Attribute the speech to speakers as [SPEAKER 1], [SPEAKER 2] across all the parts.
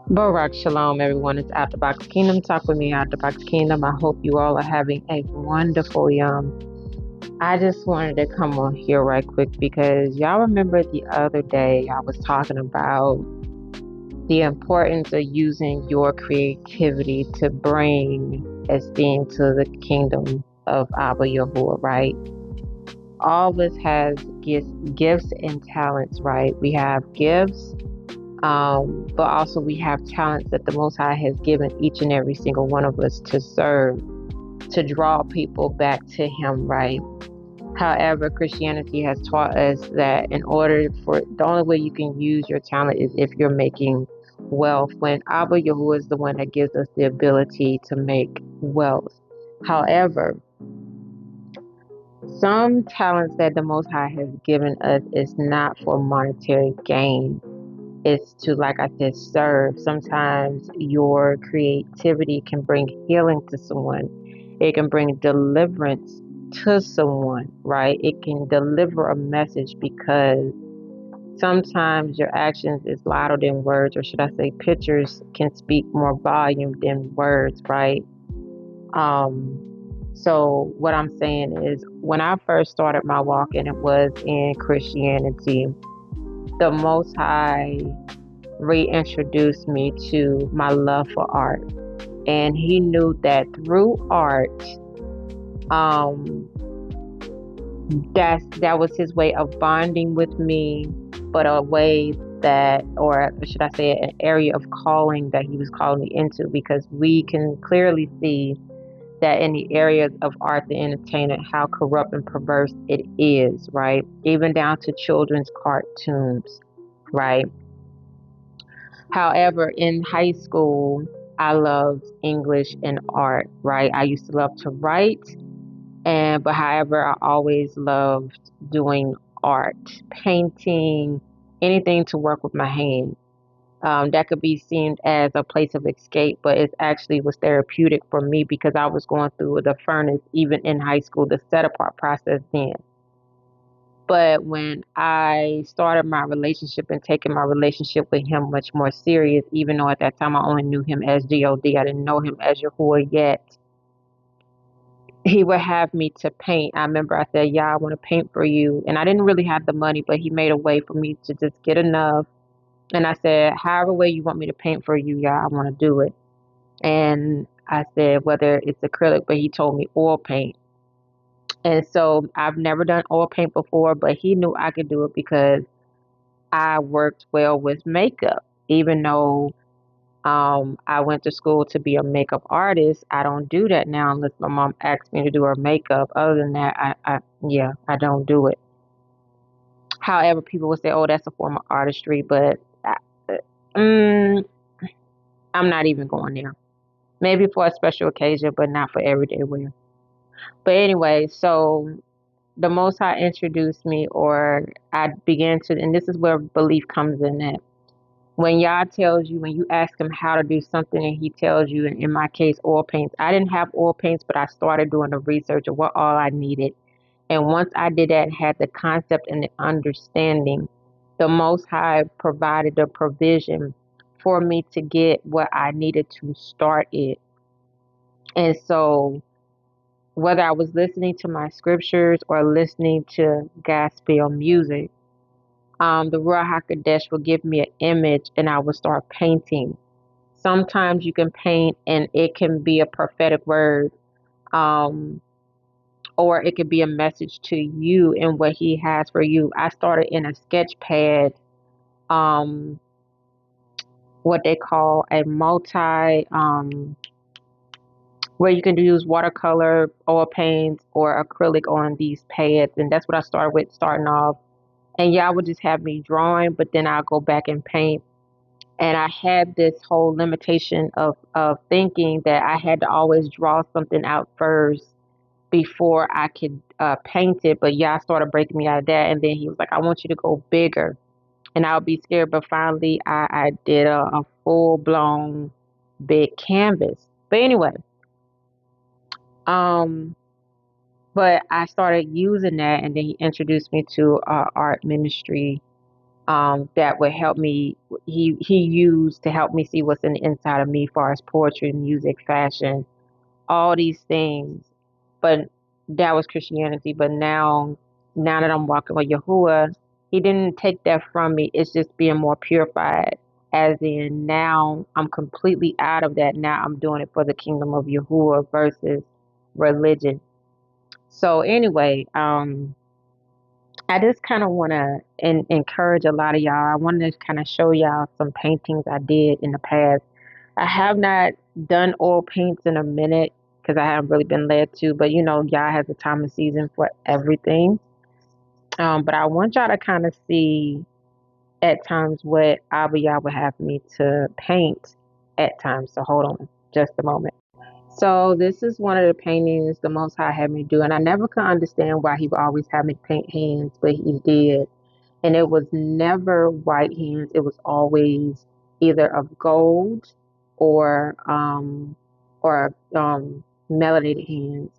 [SPEAKER 1] Barak Shalom, everyone. It's Out the Box Kingdom. Talk with me, Out the Box Kingdom. I hope you all are having a wonderful yum. I just wanted to come on here right quick because y'all remember the other day I was talking about the importance of using your creativity to bring esteem to the kingdom of Abba Yahuah, right? All of us has gifts and talents, right? We have gifts, but also we have talents that the Most High has given each and every single one of us to serve, to draw people back to Him, right? However, Christianity has taught us that the only way you can use your talent is if you're making wealth, when Abba Yahuah is the one that gives us the ability to make wealth. However, some talents that the Most High has given us is not for monetary gain. It's to, like I said, serve. Sometimes your creativity can bring healing to someone. It can bring deliverance to someone, right? It can deliver a message because sometimes your actions is louder than words, or should I say pictures can speak more volume than words, right? Um, so what I'm saying is when I first started my walk and it was in Christianity, the Most High reintroduced me to my love for art. And he knew that through art, um, that was his way of bonding with me, but a way that, or should I say, an area of calling that he was calling me into, because we can clearly see that in the areas of art and entertainment, how corrupt and perverse it is, right? Even down to children's cartoons, right? However, in high school, I loved English and art, right? I used to love to write, but however, I always loved doing art, painting, anything to work with my hands. That could be seen as a place of escape, but it actually was therapeutic for me because I was going through the furnace even in high school, the set apart process then. But when I started my relationship and taking my relationship with him much more serious, even though at that time I only knew him as God, I didn't know him as Yahuah yet, he would have me to paint. I remember I said, "Yeah, I want to paint for you." And I didn't really have the money, but he made a way for me to just get enough. And I said, "However way you want me to paint for you, yeah, I want to do it." And I said, whether it's acrylic, but he told me oil paint. And so I've never done oil paint before, but he knew I could do it because I worked well with makeup. Even though I went to school to be a makeup artist, I don't do that now unless my mom asks me to do her makeup. Other than that, yeah, I don't do it. However, people will say, "Oh, that's a form of artistry," but mm, I'm not even going there. Maybe for a special occasion, but not for everyday wear. But anyway, so the Most High introduced me, or I began to, and this is where belief comes in at. When Yah tells you, when you ask him how to do something and he tells you, in my case, oil paints. I didn't have oil paints, but I started doing the research of what all I needed. And once I did that and had the concept and the understanding, the Most High provided the provision for me to get what I needed to start it. And so whether I was listening to my scriptures or listening to gospel music, the Ruach HaKodesh will give me an image and I will start painting. Sometimes you can paint and it can be a prophetic word, um, or it could be a message to you and what he has for you. I started in a sketch pad, um, what they call a where you can use watercolor, oil paints, or acrylic on these pads. And that's what I started with starting off. And y'all would just have me drawing, but then I'll go back and paint. And I had this whole limitation of thinking that I had to always draw something out first before I could paint it. But yeah, I started breaking me out of that. And then he was like, "I want you to go bigger." And I would be scared. But finally, I did a full blown big canvas. But anyway, um, but I started using that. And then he introduced me to art ministry. that would help me. He used to help me see what's in the inside of me, as far as poetry, music, fashion, all these things. But that was Christianity. But now that I'm walking with Yahuwah, he didn't take that from me. It's just being more purified. As in, now I'm completely out of that. Now I'm doing it for the kingdom of Yahuwah versus religion. So anyway, I just kind of want to encourage a lot of y'all. I want to kind of show y'all some paintings I did in the past. I have not done oil paints in a minute because I haven't really been led to, but y'all has a time and season for everything. But I want y'all to kind of see at times what Abba Yah would have me to paint at times. So hold on just a moment. So this is one of the paintings the Most High had me do, and I never could understand why he would always have me paint hands, but he did. And it was never white hands. It was always either of gold or melanated hands.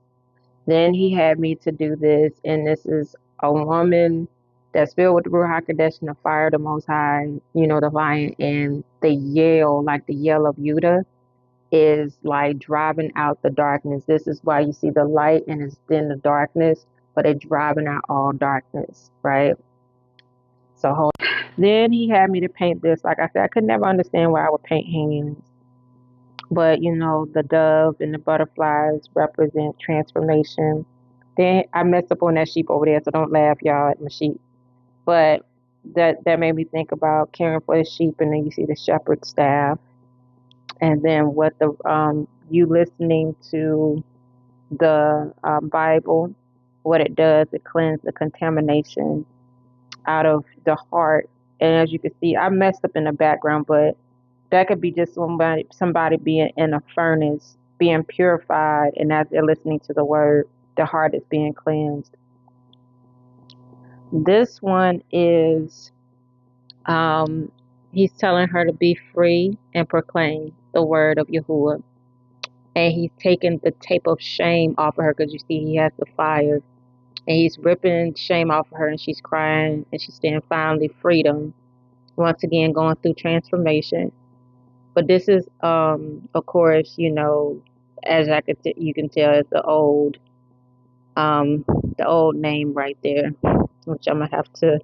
[SPEAKER 1] Then he had me to do this, and this is a woman that's filled with the Ruach Hakodesh and the fire of the Most High, the lion, and the yell, like the yell of Judah, is like driving out the darkness. This is why you see the light and it's in the darkness, but it's driving out all darkness, right? So then he had me to paint this. Like I said, I could never understand why I would paint hands. But the dove and the butterflies represent transformation. Then I messed up on that sheep over there, so don't laugh, y'all, at my sheep. But that made me think about caring for the sheep, and then you see the shepherd's staff, and then what the you listening to the Bible, what it does, it cleanses the contamination out of the heart. And as you can see, I messed up in the background, but that could be just somebody being in a furnace, being purified, and as they're listening to the word, the heart is being cleansed. This one is he's telling her to be free and proclaim the word of Yahuwah. And he's taking the tape of shame off of her, because you see he has the fire. And he's ripping shame off of her, and she's crying, and she's saying finally freedom. Once again, going through transformation. But this is, of course, as you can tell, it's the old name right there, which I'm gonna have to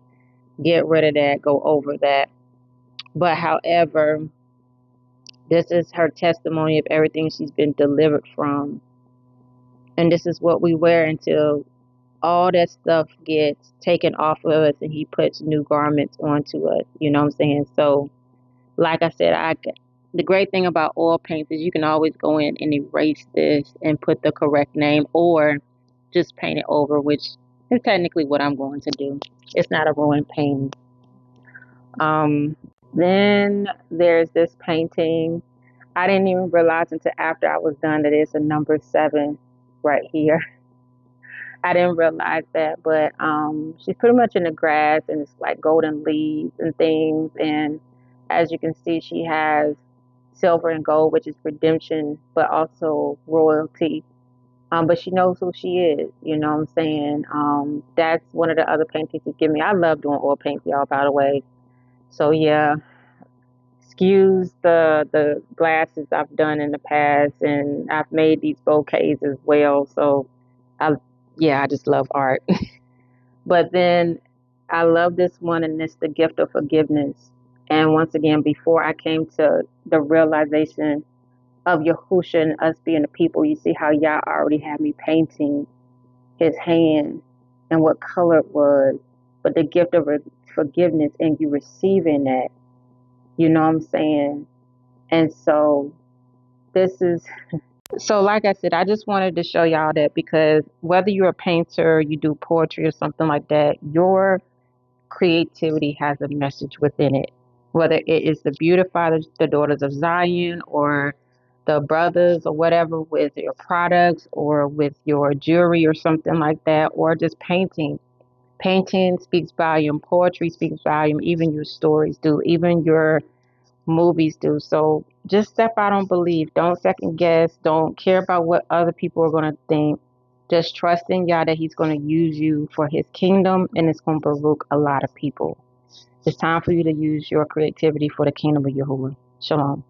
[SPEAKER 1] get rid of that, go over that. But however, this is her testimony of everything she's been delivered from, and this is what we wear until all that stuff gets taken off of us, and he puts new garments onto us. You know what I'm saying? So, like I said, the great thing about oil paints is you can always go in and erase this and put the correct name, or just paint it over, which is technically what I'm going to do. It's not a ruined painting. Then there's this painting. I didn't even realize until after I was done that it's a number 7 right here. I didn't realize that, but she's pretty much in the grass, and it's like golden leaves and things. And as you can see, she has silver and gold, which is redemption, but also royalty. But she knows who she is. You know what I'm saying? That's one of the other paintings you give me. I love doing oil paints, y'all, by the way. So yeah, excuse the glasses I've done in the past, and I've made these bouquets as well. So I just love art. But then I love this one, and it's the gift of forgiveness. And once again, before I came to the realization of Yahusha and us being the people, you see how Yah already had me painting his hand and what color it was. But the gift of forgiveness and you receiving that, you know what I'm saying? And so this is, so like I said, I just wanted to show y'all that, because whether you're a painter, you do poetry or something like that, your creativity has a message within it. Whether it is to beautify the daughters of Zion, or the brothers, or whatever, with your products or with your jewelry or something like that, or just painting. Painting speaks volume. Poetry speaks volume. Even your stories do. Even your movies do. So just step out on belief. Don't second guess. Don't care about what other people are going to think. Just trust in Yah that he's going to use you for his kingdom, and it's going to baruch a lot of people. It's time for you to use your creativity for the kingdom of Yahuah. Shalom.